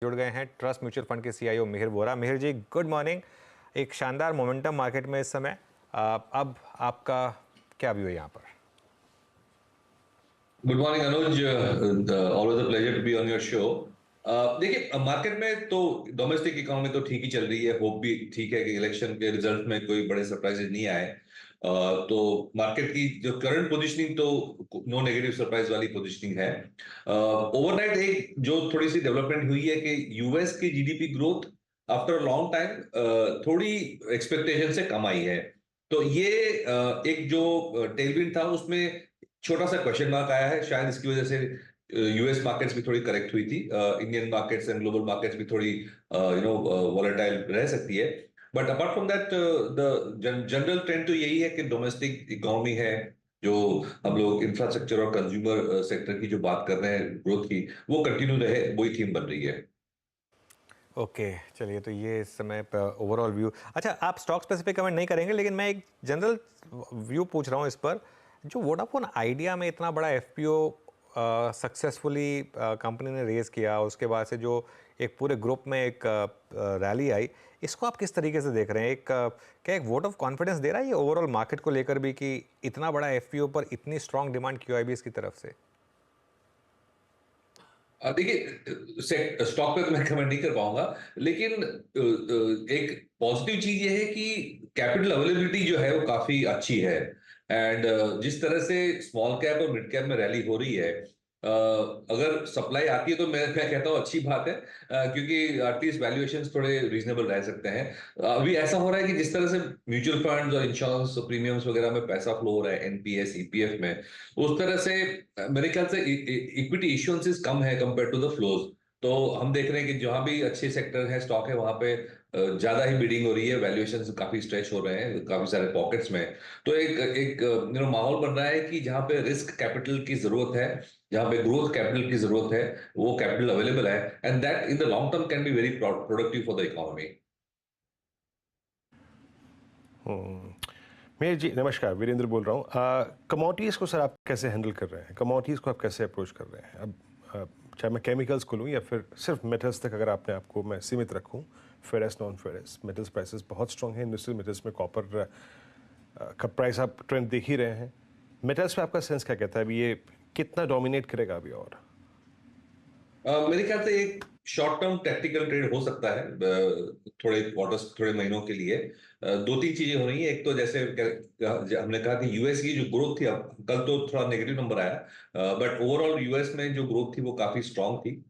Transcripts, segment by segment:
जुड़ गए हैं ट्रस्ट म्यूचुअल फंड के सीईओ मिहिर वोरा। मिहिर जी, गुड मॉर्निंग। एक शानदार मोमेंटम मार्केट में इस समय, अब आपका क्या व्यू है यहाँ पर? Good morning Anuj, always a pleasure to be on your show. देखिए, मार्केट में तो डोमेस्टिक इकोनॉमी तो ठीक ही चल रही है। होप भी ठीक है कि इलेक्शन के रिजल्ट में कोई बड़े सरप्राइजेज नहीं आए। तो मार्केट की जो करंट पोजीशनिंग तो नो नेगेटिव सरप्राइज वाली पोजीशनिंग है। ओवरनाइट एक जो थोड़ी सी डेवलपमेंट हुई है कि यूएस की GDP growth after long time थोड़ी एक्सपेक्टेशन से कम आई है। तो ये एक जो टेलविंड था उसमें छोटा सा क्वेश्चन मार्क आया है। शायद इसकी वजह से यूएस मार्केट्स भी थोड़ी करेक्ट हुई थी। Indian markets and global markets भी थोड़ी वॉलेटाइल रह सकती है। But apart from that the general trend तो यही है कि डोमेस्टिक इकोनॉमी है, जो हम लोग इंफ्रास्ट्रक्चर और कंज्यूमर सेक्टर की जो बात कर रहे हैं ग्रोथ की, वो कंटिन्यू रहे, वही थीम बन रही है। ओके, चलिए, तो ये इस समय ओवरऑल व्यू। अच्छा, आप स्टॉक स्पेसिफिक कमेंट नहीं करेंगे, लेकिन मैं एक जनरल व्यू पूछ रहा हूँ इस पर। जो वोडाफोन आइडिया में इतना बड़ा एफपीओ सक्सेसफुली कंपनी ने रेज किया, उसके बाद से जो एक पूरे ग्रुप में एक रैली आई, इसको आप किस तरीके से देख रहे हैं? क्या एक वोट ऑफ कॉन्फिडेंस दे रहा है ये ओवरऑल मार्केट को लेकर भी कि इतना बड़ा एफपीओ पर इतनी स्ट्रांग डिमांड क्यों आई भी इसकी तरफ से? देखिए, स्टॉक पे तो मैं कमेंट नहीं कर पाऊंगा, लेकिन एक पॉजिटिव चीज ये है कि कैपिटल अवेलेबिलिटी जो है वो काफी अच्छी है। एंड जिस तरह से स्मॉल कैप और मिड कैप में रैली हो रही है, अगर सप्लाई आती है तो मैं कहता हूँ अच्छी बात है। क्योंकि एटलीस्ट वैल्यूएशंस थोड़े रीजनेबल रह सकते हैं। अभी ऐसा हो रहा है कि जिस तरह से म्यूचुअल फंड्स और इंश्योरेंस प्रीमियम्स वगैरह में पैसा फ्लो हो रहा है एनपीएस ईपीएफ में, उस तरह से मेरे ख्याल से इक्विटी इश्यूएंसेस कम है कंपेयर टू द फ्लोज। तो हम देख रहे हैं कि जहां भी अच्छे सेक्टर है, स्टॉक है, वहां पे ज्यादा ही बिडिंग हो रही है, वैल्यूएशंस काफी स्ट्रेच हो रहे हैं काफी सारे पॉकेट्स में। तो एक एक माहौल बन रहा है कि जहां पे रिस्क कैपिटल की जरूरत है, जहां पे ग्रोथ कैपिटल की जरूरत है, वो कैपिटल अवेलेबल है। And that in the long term can be very productive for the economy. Mayor ji नमस्कार, वीरेंद्र बोल रहा हूँ। कमोडिटीज़ को सर आप कैसे हैंडल कर रहे हैं? कमोडिटीज़ को आप कैसे अप्रोच कर रहे हैं? अब चाहे मैं केमिकल्स को लूँ या फिर सिर्फ मेटल्स तक अगर आपने आपको मैं सीमित रखूँ, ferrous non ferrous metals prices बहुत स्ट्रॉन्ग है। इंडस्ट्रियल मेटल्स में कॉपर का प्राइस आप ट्रेंड देख ही रहे हैं। मेटल्स पे आपका सेंस क्या कहता है अभी, ये कितना डोमिनेट करेगा अभी? और मेरे ख्याल से एक शॉर्ट टर्म टैक्टिकल ट्रेड हो सकता है, थोड़े क्वार्टर्स, थोड़े महीनों के लिए। दो तीन चीजें हो रही हैं। एक तो जैसे हमने कहा कि यूएस की जो ग्रोथ थी, अब कल तो थोड़ा नेगेटिव नंबर आया, बट ओवरऑल यूएस में जो ग्रोथ थी वो काफी स्ट्रांग थी।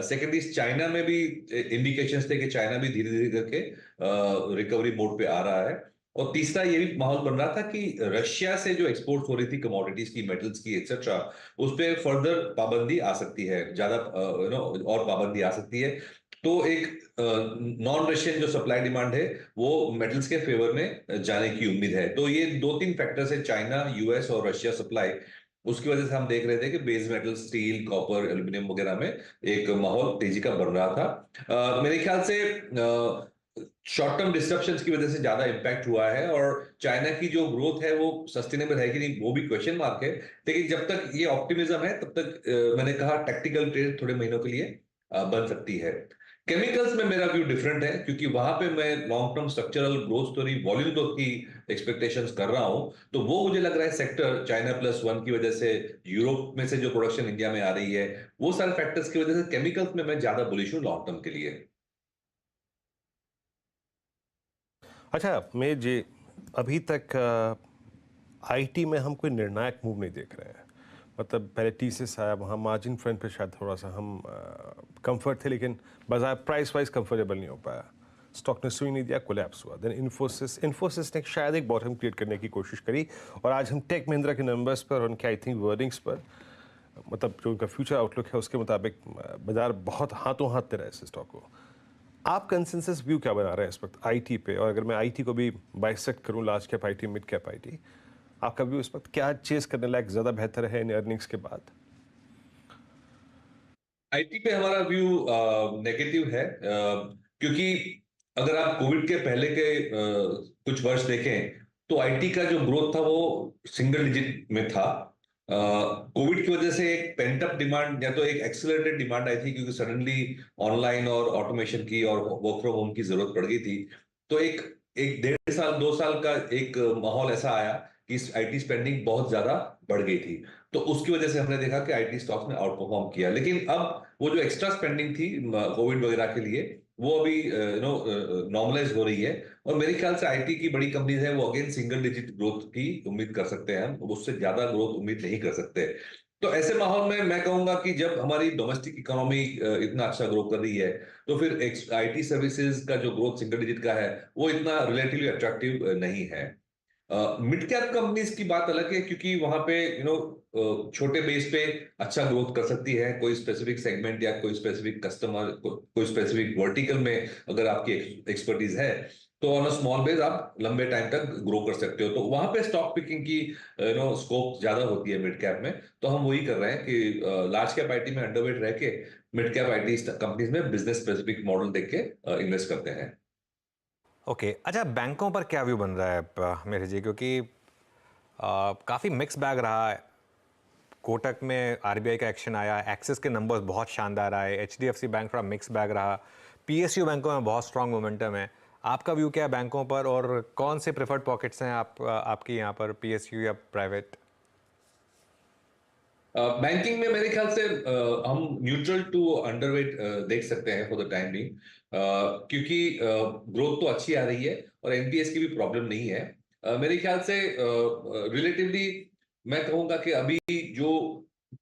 सेकेंडली, चाइना में भी इंडिकेशंस थे कि चाइना भी धीरे धीरे करके रिकवरी मोड पे आ रहा है। और तीसरा ये भी माहौल बन रहा था कि रशिया से जो एक्सपोर्ट हो रही थी कमोडिटीज की, मेटल्स की एक्सेट्रा, उस पर फर्दर पाबंदी आ सकती है, ज्यादा और पाबंदी आ सकती है। तो एक नॉन रशियन जो सप्लाई डिमांड है वो मेटल्स के फेवर में जाने की उम्मीद है। तो ये दो तीन फैक्टर्स है, चाइना, यूएस और रशिया सप्लाई, उसकी वजह से हम देख रहे थे कि base metal, steel, copper, aluminium वगैरह में एक माहौल तेजी का बन रहा था। मेरे ख्याल से शॉर्ट टर्म डिस्ट्रप्शंस की वजह से ज्यादा इंपैक्ट हुआ है, और चाइना की जो ग्रोथ है वो सस्टेनेबल है कि नहीं वो भी क्वेश्चन मार्क है। लेकिन जब तक ये ऑप्टिमिज्म है तब तक मैंने कहा टैक्टिकल ट्रेड थोड़े महीनों के लिए बन सकती है। केमिकल्स में मेरा व्यू डिफरेंट है, क्योंकि वहां पे मैं long term structural growth story, volume growth की एक्सपेक्टेशंस कर रहा हूं। तो वो मुझे लग रहा है सेक्टर चाइना प्लस वन की वजह से, यूरोप में से जो प्रोडक्शन इंडिया में आ रही है, वो सारे फैक्टर्स की वजह से केमिकल्स में मैं ज्यादा बुलिश हूँ लॉन्ग टर्म के लिए। अच्छा मेयर जी, अभी तक आईटी में हम कोई निर्णायक मूव नहीं देख रहे हैं। मतलब पहले टीसीएस आया, वहाँ मार्जिन फ्रंट पे शायद थोड़ा सा हम कंफर्ट थे, लेकिन बाजार प्राइस वाइज कंफर्टेबल नहीं हो पाया। स्टॉक ने स्विंग नहीं दिया, कोलैप्स हुआ। देन इन्फोसिस ने शायद एक बॉटम क्रिएट करने की कोशिश करी, और आज हम टेक महिंद्रा के नंबर्स पर और उनके आई थिंक वर्डिंग्स पर, मतलब जो उनका फ्यूचर आउटलुक है उसके मुताबिक बाजार बहुत हाथों हाथ दे रहा है इस स्टॉक को। आप कंसेंसस व्यू क्या बना रहे हैं इस वक्त आईटी पे? और अगर मैं आईटी को भी बाइसेक्ट करूं, large cap IT, mid cap IT, आपका व्यू इस वक्त क्या चेस करने लायक ज़्यादा बेहतर है इन अर्निंग्स के बाद? आईटी पे हमारा व्यू नेगेटिव है, क्योंकि अगर आप कोविड के पहले के कुछ वर्ष देखें तो आईटी का जो ग्रोथ था वो सिंगल डिजिट में था। कोविड की वजह से एक पेंट अप डिमांड या तो एक एक्सेलरेटेड डिमांड आई थी, क्योंकि सडनली ऑनलाइन और ऑटोमेशन की और वर्क फ्रॉम होम की जरूरत पड़ गई थी। तो एक एक 1.5 साल 2 साल का एक माहौल ऐसा आया कि आईटी स्पेंडिंग बहुत ज्यादा बढ़ गई थी। तो उसकी वजह से हमने देखा कि आईटी स्टॉक्स ने आउट परफॉर्म किया। लेकिन अब वो जो एक्स्ट्रा स्पेंडिंग थी कोविड वगैरह के लिए, वो अभी नॉर्मलाइज हो रही है। और मेरे ख्याल से आईटी की बड़ी कंपनीज है, वो अगेन सिंगल डिजिट ग्रोथ की उम्मीद कर सकते हैं, हम उससे ज्यादा ग्रोथ उम्मीद नहीं कर सकते। तो ऐसे माहौल में मैं कहूंगा कि जब हमारी डोमेस्टिक इकोनॉमी इतना अच्छा ग्रो कर रही है, तो फिर आईटी सर्विसेज का जो ग्रोथ सिंगल डिजिट का है, वो इतना रिलेटिवली अट्रैक्टिव नहीं है। मिड कैप कंपनीज की बात अलग है, क्योंकि वहां पे छोटे बेस पे अच्छा ग्रोथ कर सकती है। कोई स्पेसिफिक सेगमेंट या कोई स्पेसिफिक कस्टमर, कोई स्पेसिफिक वर्टिकल में अगर आपकी एक्सपर्टीज है, तो ऑन अ स्मॉल बेस आप लंबे टाइम तक ग्रो कर सकते हो। तो वहां पे स्टॉक पिकिंग की स्कोप ज्यादा होती है मिड कैप में। तो हम वही कर रहे हैं कि लार्ज कैप आईटी में अंडरवेट रह के मिड कैप आईटी कंपनीज में बिजनेस स्पेसिफिक मॉडल देख के इन्वेस्ट करते हैं। ओके अच्छा, बैंकों पर क्या व्यू बन रहा है मेरे जी? क्योंकि काफ़ी मिक्स बैग रहा है। कोटक में आरबीआई का एक्शन आया, एक्सिस के नंबर्स बहुत शानदार आए, एचडीएफसी बैंक थोड़ा मिक्स बैग रहा, पीएसयू बैंकों में बहुत स्ट्रांग मोमेंटम है। आपका व्यू क्या है बैंकों पर, और कौन से प्रेफर्ड पॉकेट्स हैं आपकी यहाँ पर, पीएसयू या प्राइवेट? बैंकिंग में मेरे ख्याल से हम न्यूट्रल टू अंडरवेट देख सकते हैं फॉर द टाइम बीइंग, क्योंकि ग्रोथ तो अच्छी आ रही है और एनपीएस की भी प्रॉब्लम नहीं है। मेरे ख्याल से रिलेटिवली मैं कहूंगा कि अभी जो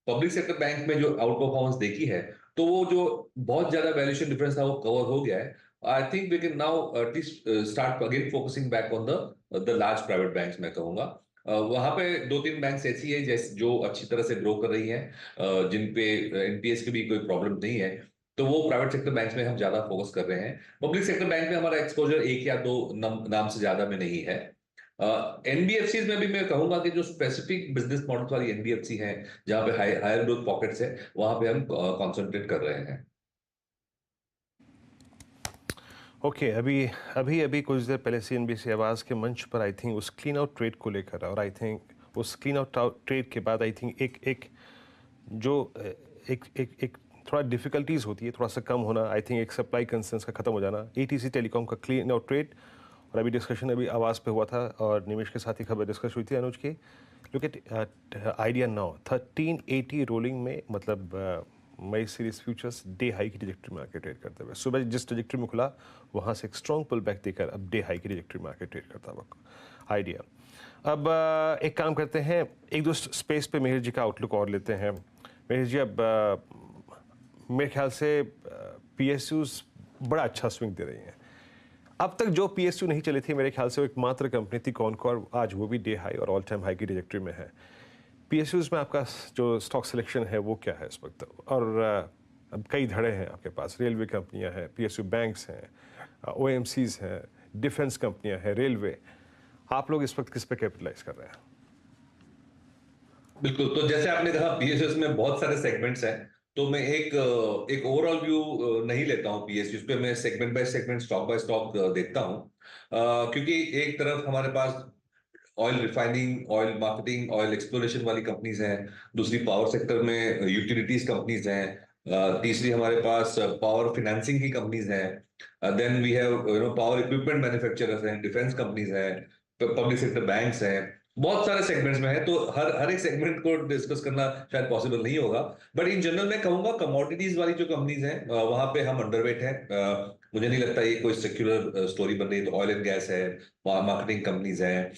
पब्लिक सेक्टर बैंक में जो आउट परफॉर्मेंस देखी है, तो वो जो बहुत ज्यादा वैल्यूएशन डिफरेंस था वो कवर हो गया है। I think we can now at least start again focusing back on the large private banks, मैं कहूंगा। वहां पे 2-3 बैंक्स ऐसी है जैसे जो अच्छी तरह से ग्रो कर रही हैं, जिन पे एनपीएस की भी कोई प्रॉब्लम नहीं है। तो वो प्राइवेट सेक्टर बैंक्स में हम ज्यादा फोकस कर रहे हैं। पब्लिक सेक्टर बैंक में हमारा एक्सपोजर एक या दो नाम से ज्यादा में नहीं है। एनबीएफसी में भी मैं कहूंगा कि जो स्पेसिफिक बिजनेस मॉडल वाली एनबीएफसी हैं, जहां पे हायर ग्रोथ पॉकेट्स है, वहां पे हम कॉन्सेंट्रेट कर रहे हैं। ओके अभी अभी अभी कुछ देर पहले सीएनबीसी आवाज़ के मंच पर आई थिंक उस क्लीन आउट ट्रेड को लेकर, और आई थिंक उस क्लीन आउट ट्रेड के बाद आई थिंक एक एक जो एक एक एक थोड़ा डिफिकल्टीज होती है, थोड़ा सा कम होना, आई थिंक एक सप्लाई कंसर्न्स का ख़त्म हो जाना, एटीसी टेलीकॉम का क्लीन आउट ट्रेड। और अभी डिस्कशन अभी आवाज़ पे हुआ था और निमेश के साथ ही खबर डिस्कस हुई थी अनुज की। Look at idea now 1380 rolling में, मतलब मई सीरीज फ्यूचर्स डे हाई की ट्रजेक्टरी में आके ट्रेड करते हुए, सुबह जिस ट्रजेक्टरी में खुला वहाँ से एक स्ट्रॉन्ग पुल बैक देकर अब डे हाई की ट्रजेक्टरी में आके ट्रेड करता हुआ आइडिया। अब एक काम करते हैं, एक दो स्पेस पे मेहर जी का आउटलुक और लेते हैं। मेहर जी, अब मेरे ख्याल से पीएसयूज बड़ा अच्छा स्विंग दे रही हैं। अब तक जो पीएसयू नहीं चली थी मेरे ख्याल से वो एकमात्र कंपनी थी कॉनकॉर, आज वो भी डे हाई और ऑल टाइम हाई की ट्रजेक्टरी में है। पीएसयूज में आपका जो स्टॉक सिलेक्शन है वो क्या है इस वक्त? और अब कई धड़े हैं आपके पास, रेलवे कंपनियां हैं, पीएसयू बैंक्स हैं, ओएमसीज हैं, डिफेंस कंपनियां हैं, रेलवे। आप लोग इस वक्त किस पे कैपिटलाइज कर रहे हैं? बिल्कुल, तो जैसे आपने कहा पीएसयूज में बहुत सारे सेगमेंट्स हैं। तो मैं एक ओवरऑल व्यू नहीं लेता हूँ पीएसयूज पे, मैं segment by segment, stock by stock देखता हूँ। क्योंकि एक तरफ हमारे पास oil refining, oil marketing, oil exploration वाली कंपनीज हैं। दूसरी पावर सेक्टर में यूटिलिटीज कंपनीज हैं। तीसरी हमारे पास पावर फाइनेंसिंग की कंपनीज हैं। Then we have power equipment manufacturers हैं, डिफेंस कंपनीज हैं, पब्लिक सेक्टर बैंक्स हैं। बहुत सारे सेगमेंट्स में है, तो हर हर एक सेगमेंट को डिस्कस करना शायद पॉसिबल नहीं होगा। बट इन जनरल मैं कहूंगा कमोडिटीज वाली जो कंपनीज हैं, वहां पे हम अंडरवेट है। मुझे नहीं लगता ये कोई सेक्युलर स्टोरी बन रही है। तो ऑयल एंड गैस है, मार्केटिंग कंपनीज हैं,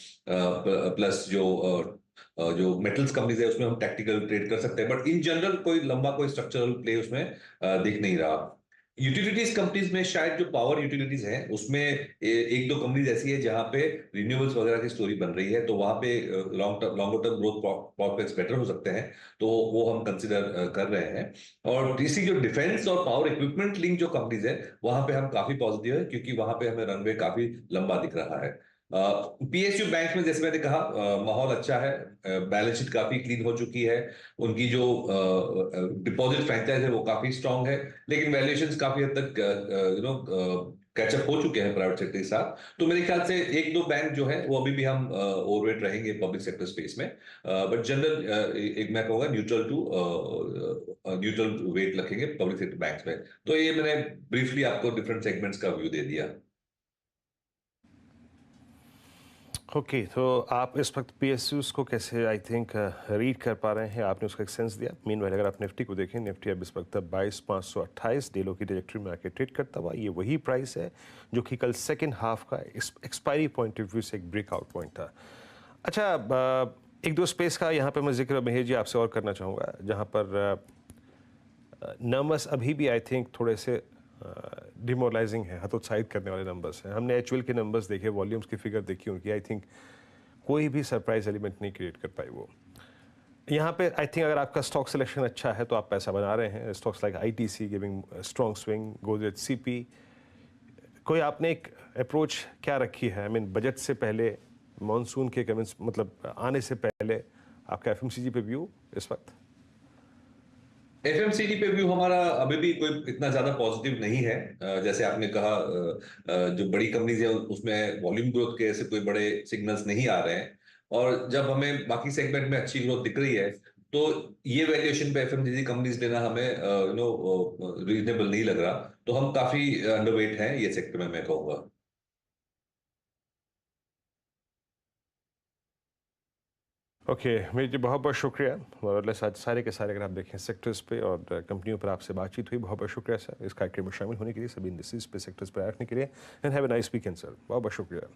प्लस जो मेटल्स कंपनीज है उसमें हम टैक्टिकल ट्रेड कर सकते हैं। बट इन जनरल कोई लंबा कोई स्ट्रक्चरल प्ले उसमें दिख नहीं रहा। यूटिलिटीज कंपनीज में शायद जो पावर यूटिलिटीज हैं उसमें एक दो कंपनीज ऐसी है जहां पे रिन्यूएबल्स वगैरह की स्टोरी बन रही है, तो वहां पे longer term growth prospects better हो सकते हैं। तो वो हम कंसिडर कर रहे हैं। और तीसरी जो डिफेंस और पावर इक्विपमेंट लिंक जो कंपनीज है, वहां पे हम काफी पॉजिटिव है, क्योंकि वहां पे हमें रनवे काफी लंबा दिख रहा है। पीएसयू बैंक में जैसे मैंने कहा माहौल अच्छा है, बैलेंस शीट काफी क्लीन हो चुकी है, उनकी जो डिपॉजिट फ्रेंचाइज है वो काफी स्ट्रांग है, लेकिन वैल्यूएशंस काफी हद तक कैचअप हो चुके हैं प्राइवेट सेक्टर के साथ। तो मेरे ख्याल से एक दो बैंक जो है वो अभी भी हम ओवरवेट रहेंगे पब्लिक सेक्टर स्पेस में, बट जनरल एक मैं कहूँगा न्यूट्रल वेट रखेंगे पब्लिक सेक्टर बैंक्स में। तो ये मैंने ब्रीफली आपको डिफरेंट सेगमेंट्स का व्यू दे दिया। ओके, तो आप इस वक्त पीएसयूज को कैसे आई थिंक रीड कर पा रहे हैं, आपने उसका एक सेंस दिया। मीनवाइल अगर आप निफ्टी को देखें, निफ्टी अब इस वक्त 22,528 डेलों की ट्रेजेक्टरी में आके ट्रेड करता हुआ, ये वही प्राइस है जो कि कल सेकंड हाफ का एक्सपायरी पॉइंट ऑफ व्यू से एक ब्रेकआउट पॉइंट था। अच्छा, एक दो स्पेस का यहाँ पे मैं जिक्र महेश जी आपसे और करना चाहूँगा, जहाँ पर नंबर्स अभी भी आई थिंक थोड़े से डिमोरलाइजिंग है, हतोत्साहित करने वाले नंबर्स हैं। हमने एचयूएल के नंबर्स देखे, वॉल्यूम्स की फिगर देखी उनकी, आई थिंक कोई भी सरप्राइज एलिमेंट नहीं क्रिएट कर पाई वो। यहाँ पे आई थिंक अगर आपका स्टॉक सिलेक्शन अच्छा है तो आप पैसा बना रहे हैं। Stocks like ITC giving strong swing, Godrej CP. कोई आपने एक अप्रोच क्या रखी है? आई मीन बजट से पहले, मॉनसून के कमेंट्स मतलब आने से पहले आपका एफएमसीजी पे व्यू इस वक्त? एफएमसीजी पे व्यू हमारा अभी भी कोई इतना ज्यादा पॉजिटिव नहीं है। जैसे आपने कहा, जो बड़ी कंपनीज है उसमें वॉल्यूम ग्रोथ के ऐसे कोई बड़े सिग्नल्स नहीं आ रहे हैं, और जब हमें बाकी सेगमेंट में अच्छी ग्रोथ दिख रही है तो ये वैल्यूएशन पे एफएमसीजी कंपनीज लेना हमें रीजनेबल नहीं लग रहा। तो हम काफी अंडरवेट हैं ये सेक्टर में, मैं कहूँगा। ओके मेरी जी, बहुत बहुत शुक्रिया। मोरलेस आज सारे के सारे अगर आप देखें सेक्टर्स पे और कंपनियों पर आपसे बातचीत हुई। बहुत बहुत शुक्रिया सर इस कार्यक्रम में शामिल होने के लिए, सभी इंडस्ट्रीज पे सेक्टर्स पर रखने के लिए। And have a nice weekend sir. बहुत बहुत शुक्रिया।